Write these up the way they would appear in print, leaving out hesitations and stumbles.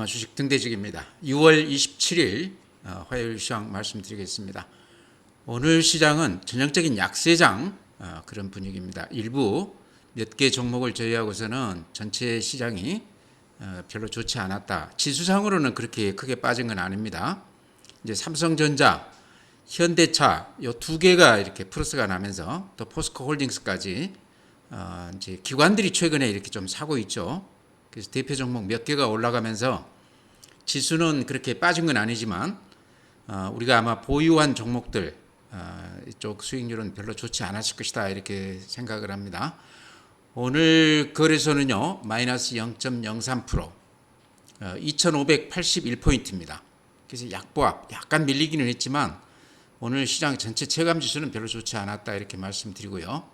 주식 등대직입니다. 6월 27일 화요일 시황 말씀드리겠습니다. 오늘 시장은 전형적인 약세장 그런 분위기입니다. 일부 몇 개 종목을 제외하고서는 전체 시장이 별로 좋지 않았다. 지수상으로는 그렇게 크게 빠진 건 아닙니다. 이제 삼성전자, 현대차 이 두 개가 이렇게 플러스가 나면서 또 포스코홀딩스까지 이제 기관들이 최근에 이렇게 좀 사고 있죠. 그래서 대표 종목 몇 개가 올라가면서 지수는 그렇게 빠진 건 아니지만 우리가 아마 보유한 종목들 이쪽 수익률은 별로 좋지 않았을 것이다 이렇게 생각을 합니다. 오늘 거래소는요 마이너스 0.03% 2581포인트입니다. 그래서 약보합 약간 밀리기는 했지만 오늘 시장 전체 체감 지수는 별로 좋지 않았다 이렇게 말씀드리고요.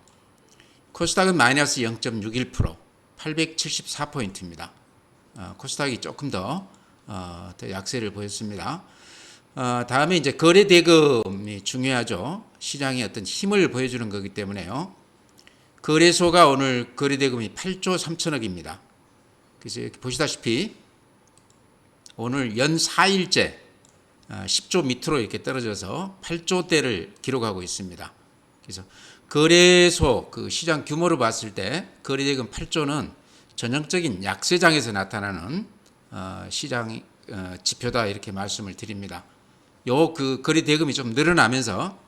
코스닥은 마이너스 0.61% 874포인트입니다. 코스닥이 조금 더 약세를 보였습니다. 다음에 이제 거래 대금이 중요하죠. 시장의 어떤 힘을 보여주는 거기 때문에요. 거래소가 오늘 거래 대금이 8조 3천억입니다. 그래서 이렇게 보시다시피 오늘 연 4일째 10조 밑으로 이렇게 떨어져서 8조대를 기록하고 있습니다. 그래서 거래소 그 시장 규모로 봤을 때 거래대금 8조는 전형적인 약세장에서 나타나는 시장 지표다 이렇게 말씀을 드립니다. 요 그 거래대금이 좀 늘어나면서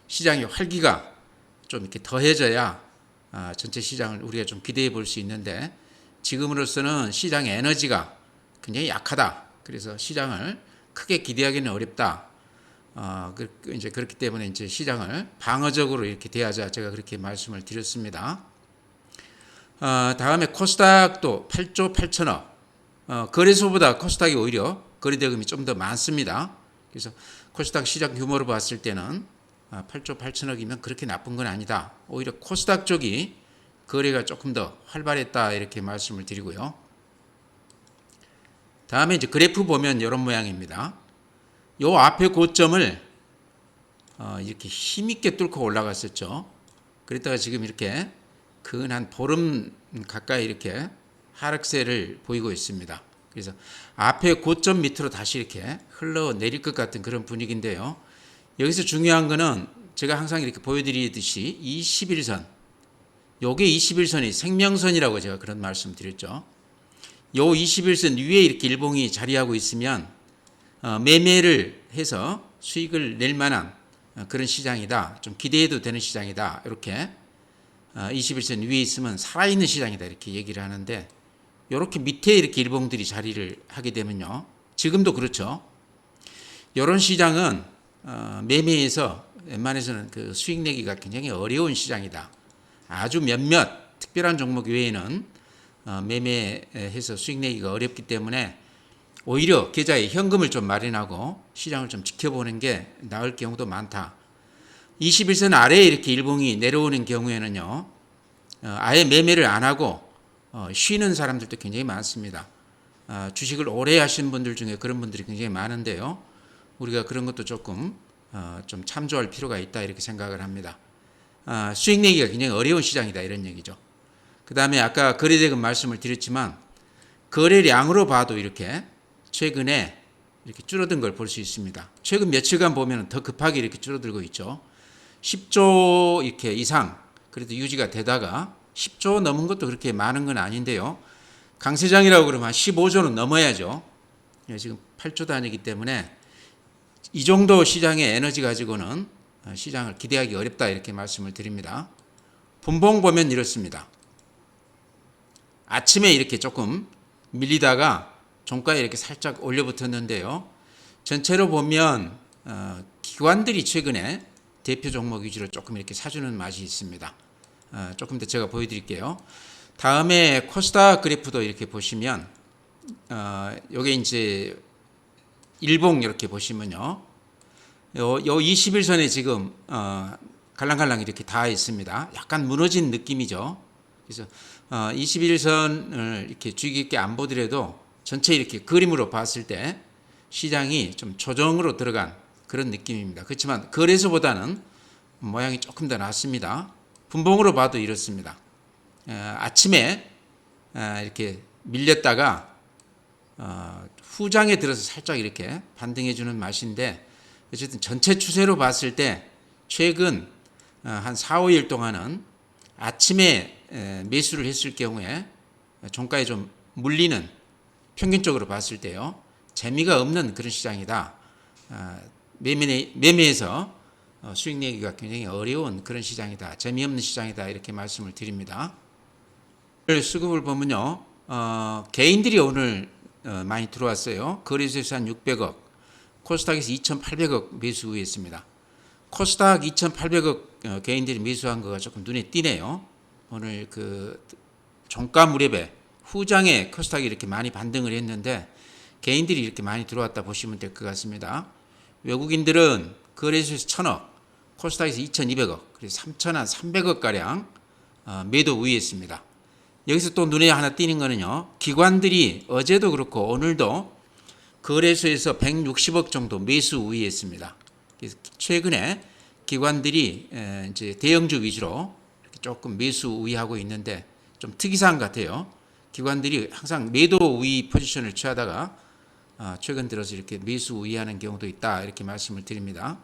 시장의 활기가 좀 이렇게 더해져야 전체 시장을 우리가 좀 기대해 볼 수 있는데 지금으로서는 시장의 에너지가 굉장히 약하다. 그래서 시장을 크게 기대하기는 어렵다. 이제 그렇기 때문에 이제 시장을 방어적으로 이렇게 대하자 제가 그렇게 말씀을 드렸습니다. 다음에 코스닥도 8조 8천억. 거래소보다 코스닥이 오히려 거래대금이 좀 더 많습니다. 그래서 코스닥 시장 규모로 봤을 때는 8조 8천억이면 그렇게 나쁜 건 아니다. 오히려 코스닥 쪽이 거래가 조금 더 활발했다 이렇게 말씀을 드리고요. 다음에 이제 그래프 보면 이런 모양입니다. 요 앞에 고점을 이렇게 힘있게 뚫고 올라갔었죠. 그랬다가 지금 이렇게 근 한 보름 가까이 이렇게 하락세를 보이고 있습니다. 그래서 앞에 고점 밑으로 다시 이렇게 흘러내릴 것 같은 그런 분위기인데요. 여기서 중요한 거는 제가 항상 이렇게 보여드리듯이 21선, 요게 21선이 생명선이라고 제가 그런 말씀 드렸죠. 요 21선 위에 이렇게 일봉이 자리하고 있으면 매매를 해서 수익을 낼 만한 그런 시장이다. 좀 기대해도 되는 시장이다. 이렇게 21선 위에 있으면 살아있는 시장이다. 이렇게 얘기를 하는데 이렇게 밑에 이렇게 일봉들이 자리를 하게 되면요. 지금도 그렇죠. 이런 시장은 매매에서 웬만해서는 그 수익 내기가 굉장히 어려운 시장이다. 아주 몇몇 특별한 종목 외에는 매매해서 수익 내기가 어렵기 때문에 오히려 계좌에 현금을 좀 마련하고 시장을 좀 지켜보는 게 나을 경우도 많다. 21선 아래에 이렇게 일봉이 내려오는 경우에는요, 아예 매매를 안 하고 쉬는 사람들도 굉장히 많습니다. 주식을 오래 하시는 분들 중에 그런 분들이 굉장히 많은데요. 우리가 그런 것도 조금 좀 참조할 필요가 있다 이렇게 생각을 합니다. 수익 내기가 굉장히 어려운 시장이다 이런 얘기죠. 그 다음에 아까 거래대금 말씀을 드렸지만 거래량으로 봐도 이렇게 최근에 이렇게 줄어든 걸 볼 수 있습니다. 최근 며칠간 보면 더 급하게 이렇게 줄어들고 있죠. 10조 이렇게 이상 그래도 유지가 되다가 10조 넘은 것도 그렇게 많은 건 아닌데요. 강세장이라고 그러면 한 15조는 넘어야죠. 지금 8조 단위이기 때문에 이 정도 시장의 에너지 가지고는 시장을 기대하기 어렵다 이렇게 말씀을 드립니다. 분봉 보면 이렇습니다. 아침에 이렇게 조금 밀리다가 종가에 이렇게 살짝 올려붙었는데요. 전체로 보면 기관들이 최근에 대표 종목 위주로 조금 이렇게 사주는 맛이 있습니다. 조금 더 제가 보여드릴게요. 다음에 코스닥 그래프도 이렇게 보시면 요게 이제 일봉 이렇게 보시면요. 요 21선에 지금 갈랑갈랑 이렇게 닿아 있습니다. 약간 무너진 느낌이죠. 그래서 21선을 이렇게 주의 깊게 안 보더라도 전체 이렇게 그림으로 봤을 때 시장이 좀 조정으로 들어간 그런 느낌입니다. 그렇지만 거래소보다는 모양이 조금 더 낫습니다. 분봉으로 봐도 이렇습니다. 아침에 이렇게 밀렸다가 후장에 들어서 살짝 이렇게 반등해 주는 맛인데, 어쨌든 전체 추세로 봤을 때 최근 한 4, 5일 동안은 아침에 매수를 했을 경우에 종가에 좀 물리는, 평균적으로 봤을 때요, 재미가 없는 그런 시장이다. 매매에서 수익 내기가 굉장히 어려운 그런 시장이다. 재미없는 시장이다. 이렇게 말씀을 드립니다. 오늘 수급을 보면요, 개인들이 오늘 많이 들어왔어요. 거래소에서 한 600억, 코스닥에서 2,800억 매수 했습니다. 코스닥 2,800억 개인들이 매수한 거가 조금 눈에 띄네요. 오늘 그 종가 무렵에 후장에 코스닥이 이렇게 많이 반등을 했는데 개인들이 이렇게 많이 들어왔다 보시면 될 것 같습니다. 외국인들은 거래소에서 1,000억, 코스닥에서 2,200억, 그래서 3,300억 가량 매도 우위했습니다. 여기서 또 눈에 하나 띄는 거는요, 기관들이 어제도 그렇고 오늘도 거래소에서 160억 정도 매수 우위했습니다. 그래서 최근에 기관들이 이제 대형주 위주로 이렇게 조금 매수 우위하고 있는데 좀 특이사항 같아요. 기관들이 항상 매도 우위 포지션을 취하다가 최근 들어서 이렇게 매수 우위하는 경우도 있다, 이렇게 말씀을 드립니다.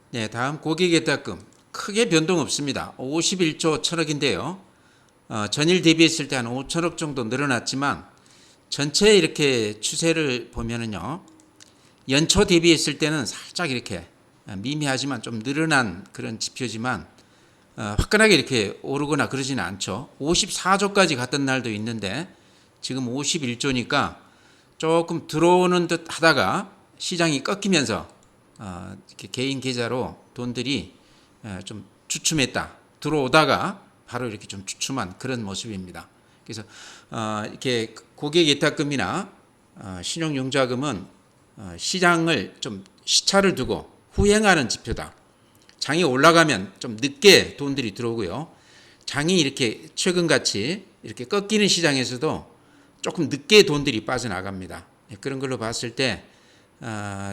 네, 다음 고객예탁금 크게 변동 없습니다. 51조 1,000억인데요. 전일 대비했을 때 한 5천억 정도 늘어났지만 전체 이렇게 추세를 보면은요, 연초 대비했을 때는 살짝 이렇게 미미하지만 좀 늘어난 그런 지표지만 화끈하게 이렇게 오르거나 그러지는 않죠. 54조까지 갔던 날도 있는데 지금 51조니까 조금 들어오는 듯 하다가 시장이 꺾이면서 이렇게 개인 계좌로 돈들이 좀 주춤했다, 들어오다가 바로 이렇게 좀 주춤한 그런 모습입니다. 그래서 이렇게 고객 예탁금이나 신용융자금은 시장을 좀 시차를 두고 후행하는 지표다. 장이 올라가면 좀 늦게 돈들이 들어오고요. 장이 이렇게 최근같이 이렇게 꺾이는 시장에서도 조금 늦게 돈들이 빠져나갑니다. 그런 걸로 봤을 때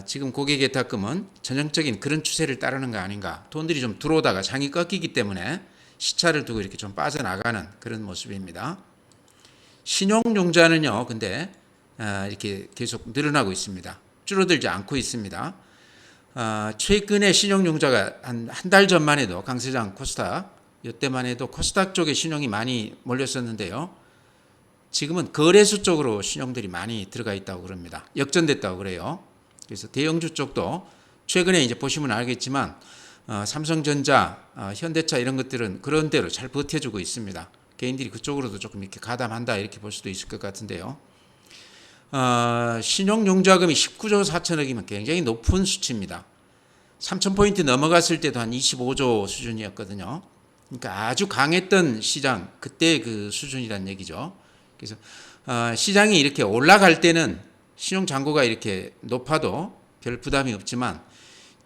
지금 고객 예탁금은 전형적인 그런 추세를 따르는 거 아닌가. 돈들이 좀 들어오다가 장이 꺾이기 때문에 시차를 두고 이렇게 좀 빠져나가는 그런 모습입니다. 신용융자는요, 근데 이렇게 계속 늘어나고 있습니다. 줄어들지 않고 있습니다. 최근에 신용융자가 한 달 전만 해도 강세장 코스닥, 이때만 해도 코스닥 쪽에 신용이 많이 몰렸었는데요. 지금은 거래소 쪽으로 신용들이 많이 들어가 있다고 그럽니다. 역전됐다고 그래요. 그래서 대형주 쪽도 최근에 이제 보시면 알겠지만 삼성전자, 현대차 이런 것들은 그런 대로 잘 버텨주고 있습니다. 개인들이 그쪽으로도 조금 이렇게 가담한다, 이렇게 볼 수도 있을 것 같은데요. 신용융자금이 19조 4천억이면 굉장히 높은 수치입니다. 3,000포인트 넘어갔을 때도 한 25조 수준이었거든요. 그러니까 아주 강했던 시장, 그때 그 수준이란 얘기죠. 그래서 시장이 이렇게 올라갈 때는 신용잔고가 이렇게 높아도 별 부담이 없지만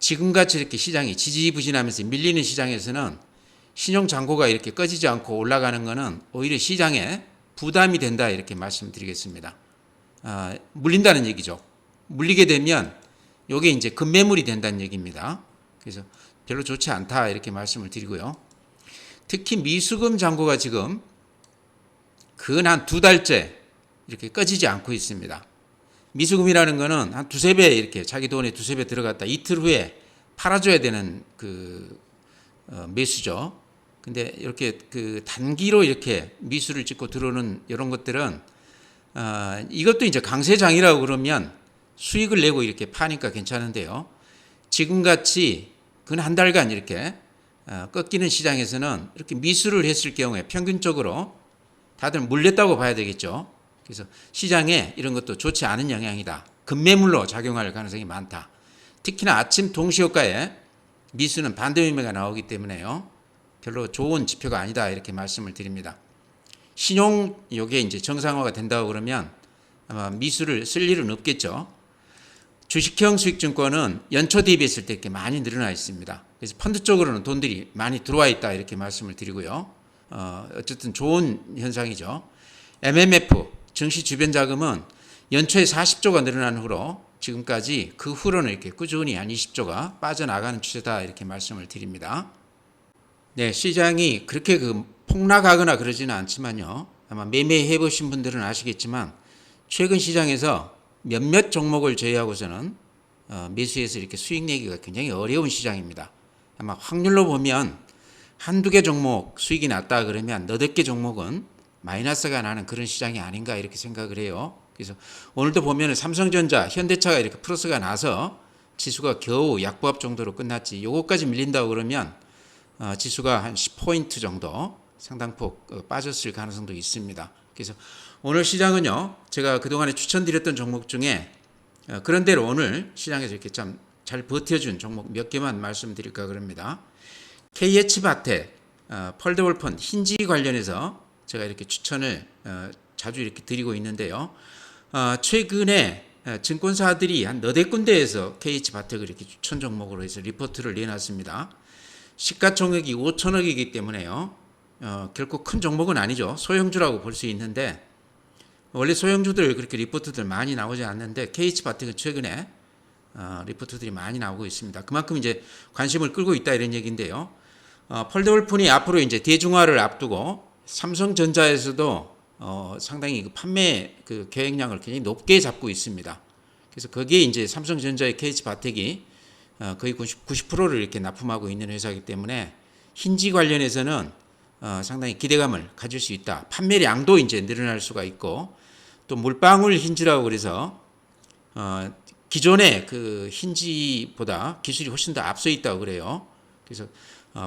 지금같이 이렇게 시장이 지지부진하면서 밀리는 시장에서는 신용잔고가 이렇게 꺼지지 않고 올라가는 것은 오히려 시장에 부담이 된다, 이렇게 말씀드리겠습니다. 물린다는 얘기죠. 물리게 되면 이게 이제 급매물이 된다는 얘기입니다. 그래서 별로 좋지 않다, 이렇게 말씀을 드리고요. 특히 미수금 잔고가 지금 근 한 2달째 이렇게 꺼지지 않고 있습니다. 미수금이라는 거는 한 2~3배 이렇게 자기 돈에 2~3배 들어갔다 이틀 후에 팔아줘야 되는 그 매수죠. 근데 이렇게 그 단기로 이렇게 미수를 찍고 들어오는 이런 것들은 이것도 이제 강세장이라고 그러면 수익을 내고 이렇게 파니까 괜찮은데요. 지금같이 근 한 달간 이렇게 꺾이는 시장에서는 이렇게 미수를 했을 경우에 평균적으로 다들 물렸다고 봐야 되겠죠. 그래서 시장에 이런 것도 좋지 않은 영향이다. 급매물로 작용할 가능성이 많다. 특히나 아침 동시효과에 미수는 반대 의미가 나오기 때문에요. 별로 좋은 지표가 아니다, 이렇게 말씀을 드립니다. 신용 요게 이제 정상화가 된다고 그러면 아마 미수를 쓸 일은 없겠죠. 주식형 수익증권은 연초 대비했을 때 이렇게 많이 늘어나 있습니다. 그래서 펀드 쪽으로는 돈들이 많이 들어와 있다, 이렇게 말씀을 드리고요. 어쨌든 좋은 현상이죠. MMF 증시 주변 자금은 연초에 40조가 늘어난 후로 지금까지 그 후로는 이렇게 꾸준히 한 20조가 빠져나가는 추세다, 이렇게 말씀을 드립니다. 네, 시장이 그렇게 폭락하거나 그러지는 않지만요. 아마 매매해 보신 분들은 아시겠지만 최근 시장에서 몇몇 종목을 제외하고서는 매수해서 이렇게 수익 내기가 굉장히 어려운 시장입니다. 아마 확률로 보면 한두 개 종목 수익이 났다 그러면 너댓 개 종목은 마이너스가 나는 그런 시장이 아닌가 이렇게 생각을 해요. 그래서 오늘도 보면 삼성전자, 현대차가 이렇게 플러스가 나서 지수가 겨우 약보합 정도로 끝났지. 요거까지 밀린다고 그러면 지수가 한 10포인트 정도 상당폭 빠졌을 가능성도 있습니다. 그래서 오늘 시장은요, 제가 그동안에 추천드렸던 종목 중에 그런대로 오늘 시장에서 이렇게 참 잘 버텨준 종목 몇 개만 말씀드릴까 그럽니다. KH바텍, 펄드볼폰, 힌지 관련해서 제가 이렇게 추천을 자주 이렇게 드리고 있는데요. 최근에 증권사들이 한 너댓 군데에서 KH바텍을 이렇게 추천 종목으로 해서 리포트를 내놨습니다. 시가총액이 5천억이기 때문에요. 결코 큰 종목은 아니죠. 소형주라고 볼 수 있는데 원래 소형주들 그렇게 리포트들 많이 나오지 않는데 KH바텍은 최근에 리포트들이 많이 나오고 있습니다. 그만큼 이제 관심을 끌고 있다 이런 얘기인데요. 펄드볼폰이 앞으로 이제 대중화를 앞두고 삼성전자에서도 상당히 그 판매 그 계획량을 굉장히 높게 잡고 있습니다. 그래서 거기에 이제 삼성전자의 KH바텍이 거의 90%를 이렇게 납품하고 있는 회사이기 때문에 힌지 관련해서는 상당히 기대감을 가질 수 있다. 판매량도 이제 늘어날 수가 있고 또 물방울 힌지라고 그래서 기존의 그 힌지보다 기술이 훨씬 더 앞서 있다고 그래요. 그래서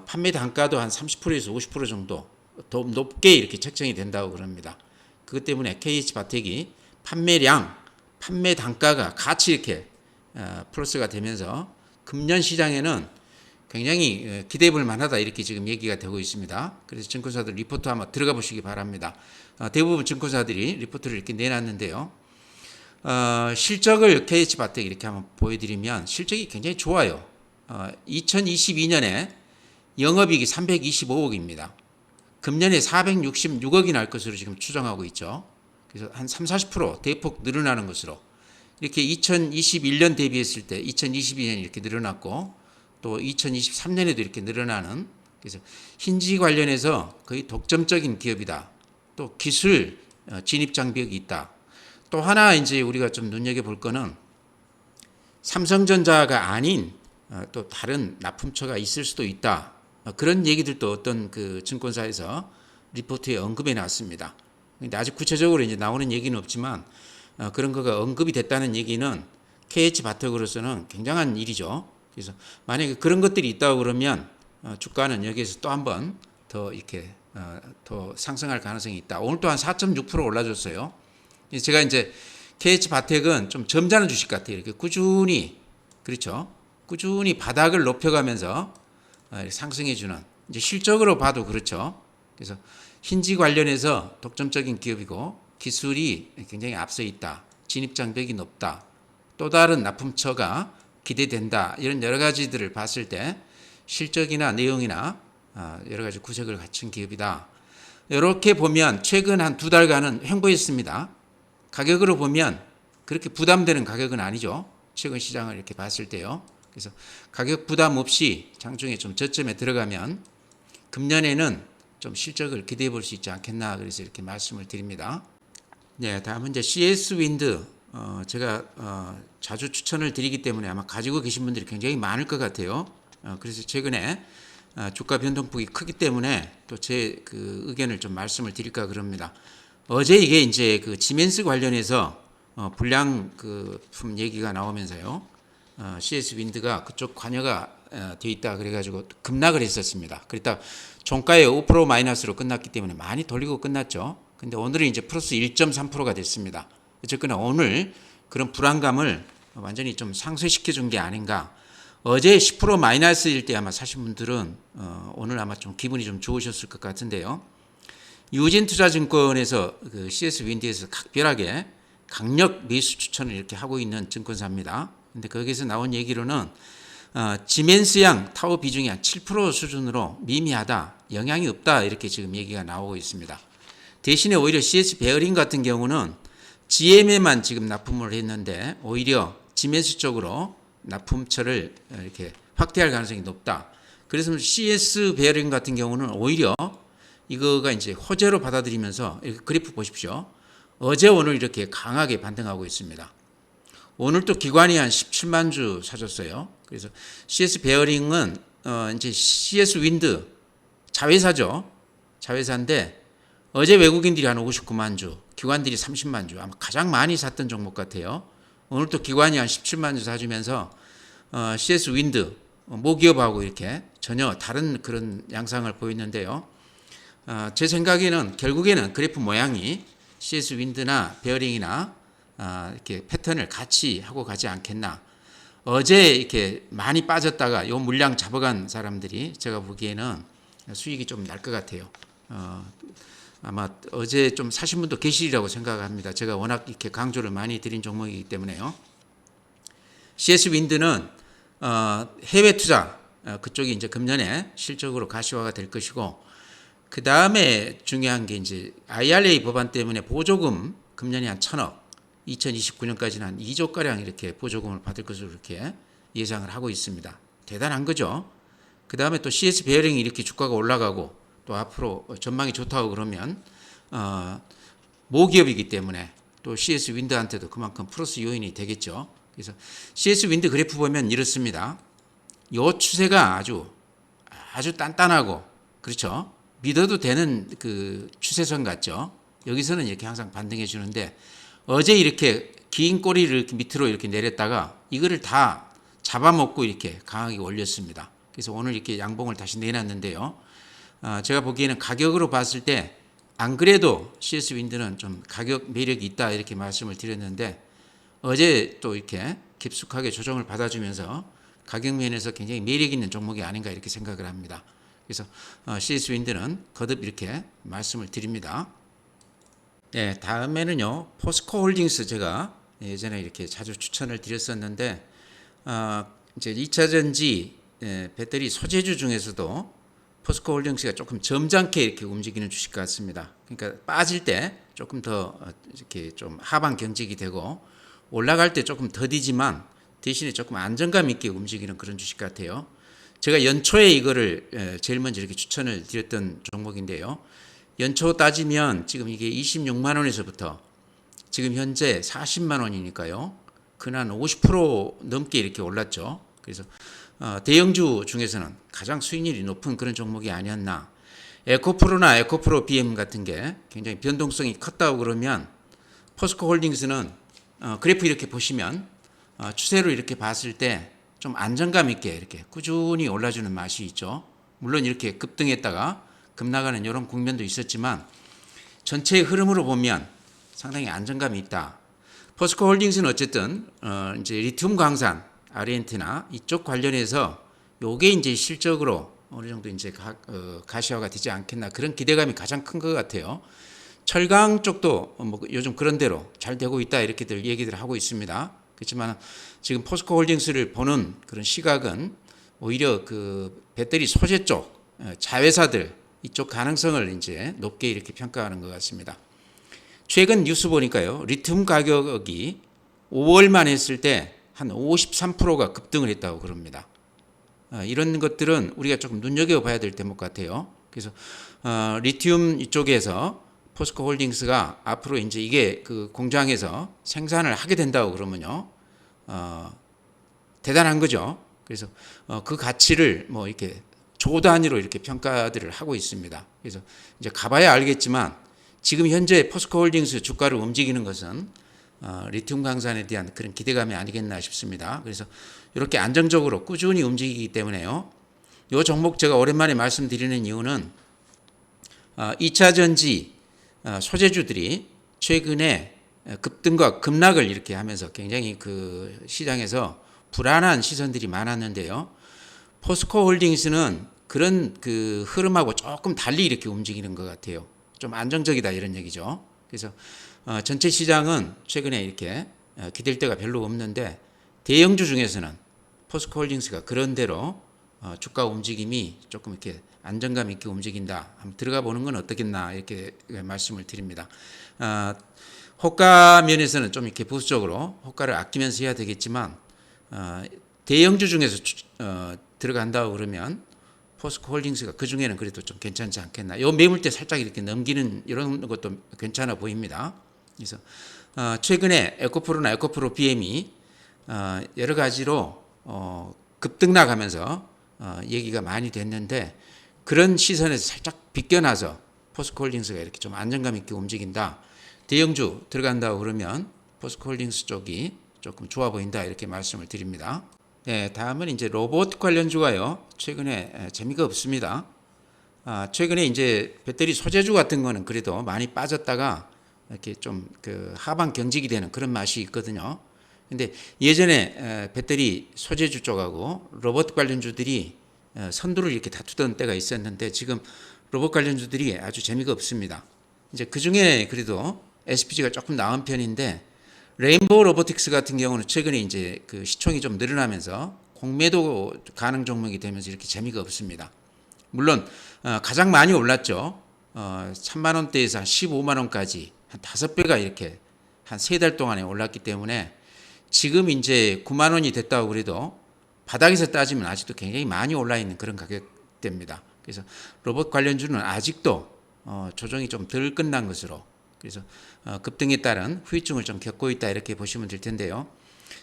판매 단가도 한 30%에서 50% 정도 더 높게 이렇게 책정이 된다고 그럽니다. 그것 때문에 KH바텍이 판매량, 판매 단가가 같이 이렇게 플러스가 되면서 금년 시장에는 굉장히 기대해 볼 만하다 이렇게 지금 얘기가 되고 있습니다. 그래서 증권사들 리포트 한번 들어가 보시기 바랍니다. 대부분 증권사들이 리포트를 이렇게 내놨는데요. 실적을 KH바텍 이렇게 한번 보여드리면 실적이 굉장히 좋아요. 2022년에 영업이익이 325억입니다. 금년에 466억이 날 것으로 지금 추정하고 있죠. 그래서 한 30-40% 대폭 늘어나는 것으로 이렇게 2021년 대비했을 때 2022년 이렇게 늘어났고 또 2023년에도 이렇게 늘어나는 그래서 힌지 관련해서 거의 독점적인 기업이다. 또 기술 진입 장벽이 있다. 또 하나 이제 우리가 좀 눈여겨볼 거는 삼성전자가 아닌 또 다른 납품처가 있을 수도 있다. 그런 얘기들도 어떤 그 증권사에서 리포트에 언급해 놨습니다. 근데 아직 구체적으로 이제 나오는 얘기는 없지만 그런 거가 언급이 됐다는 얘기는 KH바텍으로서는 굉장한 일이죠. 그래서 만약에 그런 것들이 있다고 그러면 주가는 여기에서 또 한 번 더 이렇게 더 상승할 가능성이 있다. 오늘 또한 4.6% 올라줬어요. 제가 이제 KH바텍은 좀 점잖은 주식 같아요. 이렇게 꾸준히 그렇죠. 꾸준히 바닥을 높여가면서 상승해주는 이제 실적으로 봐도 그렇죠. 그래서 힌지 관련해서 독점적인 기업이고 기술이 굉장히 앞서 있다. 진입 장벽이 높다. 또 다른 납품처가 기대된다. 이런 여러 가지들을 봤을 때 실적이나 내용이나 여러 가지 구색을 갖춘 기업이다. 이렇게 보면 최근 한 2달간은 횡보했습니다. 가격으로 보면 그렇게 부담되는 가격은 아니죠. 최근 시장을 이렇게 봤을 때요. 그래서 가격 부담 없이 장중에 좀 저점에 들어가면 금년에는 좀 실적을 기대해 볼 수 있지 않겠나 그래서 이렇게 말씀을 드립니다. 네, 다음은 이제 CS 윈드 제가 자주 추천을 드리기 때문에 아마 가지고 계신 분들이 굉장히 많을 것 같아요. 그래서 최근에 주가 변동폭이 크기 때문에 또 제 그 의견을 좀 말씀을 드릴까 그럽니다. 어제 이게 이제 그 지멘스 관련해서 불량품 얘기가 나오면서요. CS 윈드가 그쪽 관여가 되어 있다 그래가지고 급락을 했었습니다. 그랬다 종가에 5% 마이너스로 끝났기 때문에 많이 돌리고 끝났죠. 근데 오늘은 이제 플러스 1.3%가 됐습니다. 어쨌거나 오늘 그런 불안감을 완전히 좀 상쇄시켜 준 게 아닌가. 어제 10% 마이너스일 때 아마 사신 분들은 오늘 아마 좀 기분이 좀 좋으셨을 것 같은데요. 유진투자증권에서 그 CS 윈드에서 각별하게 강력 매수 추천을 이렇게 하고 있는 증권사입니다. 근데 거기서 나온 얘기로는 지멘스양 타워 비중이 한 7% 수준으로 미미하다, 영향이 없다 이렇게 지금 얘기가 나오고 있습니다. 대신에 오히려 CS 베어링 같은 경우는 GM에만 지금 납품을 했는데 오히려 지멘스 쪽으로 납품처를 이렇게 확대할 가능성이 높다. 그래서 CS 베어링 같은 경우는 오히려 이거가 이제 호재로 받아들이면서 이렇게 그래프 보십시오. 어제 오늘 이렇게 강하게 반등하고 있습니다. 오늘 또 기관이 한 17만 주 사줬어요. 그래서 CS 베어링은 이제 CS 윈드 자회사죠. 자회사인데 어제 외국인들이 한 59만 주, 기관들이 30만 주, 아마 가장 많이 샀던 종목 같아요. 오늘 또 기관이 한 17만 주 사주면서 CS 윈드 모기업하고 이렇게 전혀 다른 그런 양상을 보였는데요. 제 생각에는 결국에는 그래프 모양이 CS 윈드나 베어링이나 이렇게 패턴을 같이 하고 가지 않겠나. 어제 이렇게 많이 빠졌다가 요 물량 잡아간 사람들이 제가 보기에는 수익이 좀 날 것 같아요. 아마 어제 좀 사신 분도 계시리라고 생각합니다. 제가 워낙 이렇게 강조를 많이 드린 종목이기 때문에요. CS 윈드는 해외 투자 그쪽이 이제 금년에 실적으로 가시화가 될 것이고, 그 다음에 중요한 게 이제 IRA 법안 때문에 보조금 금년에 한 1,000억, 2029년까지는 한 2조 가량 이렇게 보조금을 받을 것으로 이렇게 예상을 하고 있습니다. 대단한 거죠. 그 다음에 또 CS 베어링이 이렇게 주가가 올라가고 또 앞으로 전망이 좋다고 그러면 모기업이기 때문에 또 CS 윈드한테도 그만큼 플러스 요인이 되겠죠. 그래서 CS 윈드 그래프 보면 이렇습니다. 이 추세가 아주 단단하고, 그렇죠, 믿어도 되는 그 추세선 같죠. 여기서는 이렇게 항상 반등해 주는데 어제 이렇게 긴 꼬리를 이렇게 밑으로 이렇게 내렸다가 이거를 다 잡아먹고 이렇게 강하게 올렸습니다. 그래서 오늘 이렇게 양봉을 다시 내놨는데요. 제가 보기에는 가격으로 봤을 때 안 그래도 CS 윈드는 좀 가격 매력이 있다 이렇게 말씀을 드렸는데 어제 또 이렇게 깊숙하게 조정을 받아주면서 가격 면에서 굉장히 매력 있는 종목이 아닌가 이렇게 생각을 합니다. 그래서 CS 윈드는 거듭 이렇게 말씀을 드립니다. 네, 다음에는요, 포스코 홀딩스 제가 예전에 이렇게 자주 추천을 드렸었는데 이제 2차전지 배터리 소재주 중에서도 포스코 홀딩스가 조금 점잖게 이렇게 움직이는 주식 같습니다. 그러니까 빠질 때 조금 더 이렇게 좀 하방 경직이 되고 올라갈 때 조금 더디지만 대신에 조금 안정감 있게 움직이는 그런 주식 같아요. 제가 연초에 이거를 제일 먼저 이렇게 추천을 드렸던 종목인데요. 연초 따지면 지금 이게 26만 원에서부터 지금 현재 40만 원이니까요. 근한 50% 넘게 이렇게 올랐죠. 그래서 대형주 중에서는 가장 수익률이 높은 그런 종목이 아니었나. 에코프로나 에코프로 BM 같은 게 굉장히 변동성이 컸다고 그러면 포스코 홀딩스는 그래프 이렇게 보시면 추세로 이렇게 봤을 때 좀 안정감 있게 이렇게 꾸준히 올라주는 맛이 있죠. 물론 이렇게 급등했다가 급나가는 이런 국면도 있었지만 전체의 흐름으로 보면 상당히 안정감이 있다. 포스코 홀딩스는 어쨌든 이제 리튬 광산, 아르헨티나 이쪽 관련해서 요게 이제 실적으로 어느 정도 이제 가시화가 되지 않겠나 그런 기대감이 가장 큰 것 같아요. 철강 쪽도 뭐 요즘 그런 대로 잘 되고 있다 이렇게들 얘기들 하고 있습니다. 그렇지만 지금 포스코 홀딩스를 보는 그런 시각은 오히려 그 배터리 소재 쪽 자회사들 이쪽 가능성을 이제 높게 이렇게 평가하는 것 같습니다. 최근 뉴스 보니까요, 리튬 가격이 5월만 했을 때 한 53%가 급등을 했다고 그럽니다. 이런 것들은 우리가 조금 눈여겨봐야 될 대목 같아요. 그래서 리튬 이쪽에서 포스코 홀딩스가 앞으로 이제 이게 그 공장에서 생산을 하게 된다고 그러면요, 대단한 거죠. 그래서 그 가치를 뭐 이렇게 조 단위로 이렇게 평가들을 하고 있습니다. 그래서 이제 가봐야 알겠지만 지금 현재 포스코 홀딩스 주가를 움직이는 것은 리튬 광산에 대한 그런 기대감이 아니겠나 싶습니다. 그래서 이렇게 안정적으로 꾸준히 움직이기 때문에요. 이 종목 제가 오랜만에 말씀드리는 이유는 2차 전지 소재주들이 최근에 급등과 급락을 이렇게 하면서 굉장히 그 시장에서 불안한 시선들이 많았는데요. 포스코 홀딩스는 그런 그 흐름하고 조금 달리 이렇게 움직이는 것 같아요. 좀 안정적이다 이런 얘기죠. 그래서 전체 시장은 최근에 이렇게 기댈 데가 별로 없는데 대형주 중에서는 포스코 홀딩스가 그런 대로 주가 움직임이 조금 이렇게 안정감 있게 움직인다. 한번 들어가 보는 건 어떻겠나 이렇게 말씀을 드립니다. 호가 면에서는 좀 이렇게 보수적으로 호가를 아끼면서 해야 되겠지만 대형주 중에서 들어간다고 그러면 포스코 홀딩스가 그 중에는 그래도 좀 괜찮지 않겠나. 요 매물대 살짝 이렇게 넘기는 이런 것도 괜찮아 보입니다. 그래서 최근에 에코프로나 에코프로 BM이 여러 가지로 급등락하면서 얘기가 많이 됐는데, 그런 시선에서 살짝 비껴나서 포스코홀딩스가 이렇게 좀 안정감 있게 움직인다, 대형주 들어간다고 그러면 포스코홀딩스 쪽이 조금 좋아 보인다, 이렇게 말씀을 드립니다. 네, 다음은 이제 로봇 관련주가요. 최근에 재미가 없습니다. 최근에 이제 배터리 소재주 같은 거는 그래도 많이 빠졌다가 이렇게 좀 그 하방 경직이 되는 그런 맛이 있거든요. 근데 예전에 배터리 소재주 쪽하고 로봇 관련주들이 선두를 이렇게 다투던 때가 있었는데, 지금 로봇 관련주들이 아주 재미가 없습니다. 이제 그 중에 그래도 SPG가 조금 나은 편인데, 레인보우 로보틱스 같은 경우는 최근에 이제 그 시총이 좀 늘어나면서 공매도 가능 종목이 되면서 이렇게 재미가 없습니다. 물론 가장 많이 올랐죠. 3만 원대에서 한 15만 원까지 한 5배가 이렇게 한 3달 동안에 올랐기 때문에, 지금 이제 9만 원이 됐다고 그래도 바닥에서 따지면 아직도 굉장히 많이 올라 있는 그런 가격대입니다. 그래서 로봇 관련주는 아직도 조정이 좀 덜 끝난 것으로, 그래서 급등에 따른 후유증을 좀 겪고 있다, 이렇게 보시면 될 텐데요.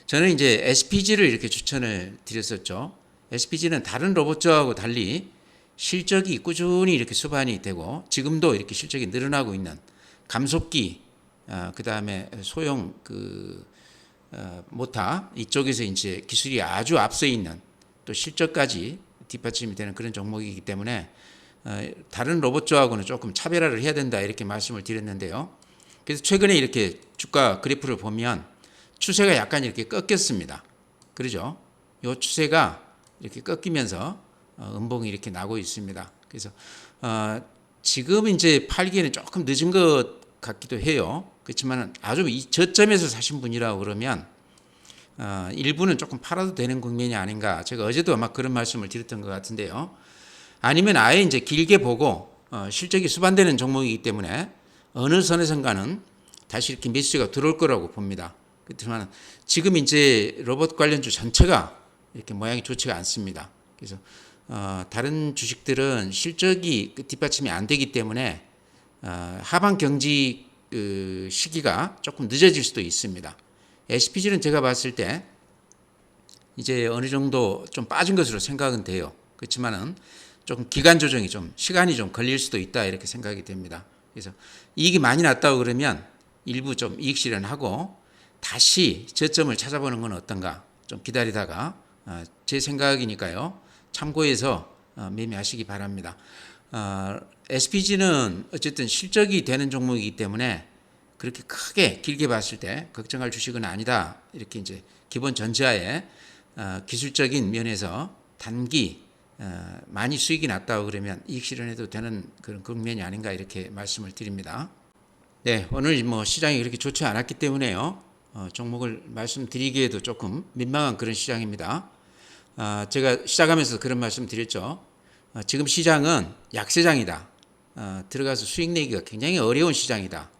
저는 이제 SPG를 이렇게 추천을 드렸었죠. SPG는 다른 로봇주하고 달리 실적이 꾸준히 이렇게 수반이 되고, 지금도 이렇게 실적이 늘어나고 있는 감속기, 그 다음에 소형 모타, 이쪽에서 이제 기술이 아주 앞서 있는, 또 실적까지 뒷받침이 되는 그런 종목이기 때문에 다른 로봇주하고는 조금 차별화를 해야 된다, 이렇게 말씀을 드렸는데요. 그래서 최근에 이렇게 주가 그래프를 보면 추세가 약간 이렇게 꺾였습니다. 그러죠? 이 추세가 이렇게 꺾이면서 음봉이 이렇게 나고 있습니다. 그래서 지금 이제 팔기에는 조금 늦은 것 같기도 해요. 그렇지만 아주 이 저점에서 사신 분이라고 그러면 일부는 조금 팔아도 되는 국면이 아닌가. 제가 어제도 아마 그런 말씀을 드렸던 것 같은데요. 아니면 아예 이제 길게 보고 실적이 수반되는 종목이기 때문에 어느 선에선가는 다시 이렇게 매수가 들어올 거라고 봅니다. 그렇지만 지금 이제 로봇 관련주 전체가 이렇게 모양이 좋지가 않습니다. 그래서 다른 주식들은 실적이 뒷받침이 안 되기 때문에 하방 경직 시기가 조금 늦어질 수도 있습니다. SPG는 제가 봤을 때 이제 어느 정도 좀 빠진 것으로 생각은 돼요. 그렇지만은 조금 기간 조정이 좀 시간이 좀 걸릴 수도 있다, 이렇게 생각이 됩니다. 그래서 이익이 많이 났다고 그러면 일부 좀 이익 실현하고 다시 저점을 찾아보는 건 어떤가, 좀 기다리다가 제 생각이니까요, 참고해서 매매하시기 바랍니다. SPG는 어쨌든 실적이 되는 종목이기 때문에 그렇게 크게 길게 봤을 때 걱정할 주식은 아니다, 이렇게 이제 기본 전제하에 기술적인 면에서 단기 많이 수익이 났다고 그러면 이익 실현해도 되는 그런 국면이 아닌가, 이렇게 말씀을 드립니다. 네, 오늘 뭐 시장이 그렇게 좋지 않았기 때문에요, 종목을 말씀드리기에도 조금 민망한 그런 시장입니다. 제가 시작하면서 그런 말씀 드렸죠. 지금 시장은 약세장이다. 들어가서 수익 내기가 굉장히 어려운 시장이다.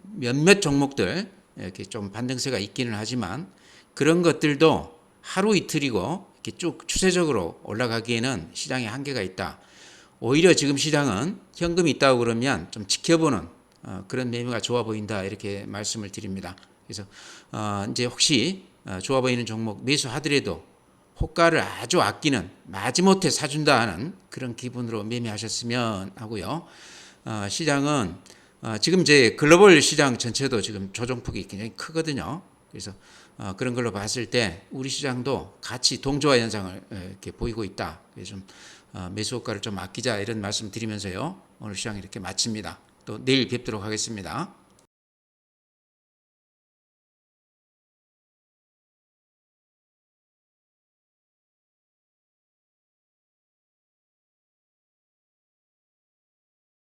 몇몇 종목들 이렇게 좀 반등세가 있기는 하지만 그런 것들도 하루 이틀이고 이렇게 쭉 추세적으로 올라가기에는 시장에 한계가 있다. 오히려 지금 시장은 현금이 있다고 그러면 좀 지켜보는 그런 매매가 좋아 보인다, 이렇게 말씀을 드립니다. 그래서 이제 혹시 좋아 보이는 종목 매수하더라도 호가를 아주 아끼는, 마지못해 사준다 하는 그런 기분으로 매매하셨으면 하고요. 시장은 지금 이제 글로벌 시장 전체도 지금 조정폭이 굉장히 크거든요. 그래서 그런 걸로 봤을 때 우리 시장도 같이 동조화 현상을 이렇게 보이고 있다. 그래서 좀 매수 호가를 좀 아끼자, 이런 말씀 드리면서요, 오늘 시장 이렇게 마칩니다. 또 내일 뵙도록 하겠습니다.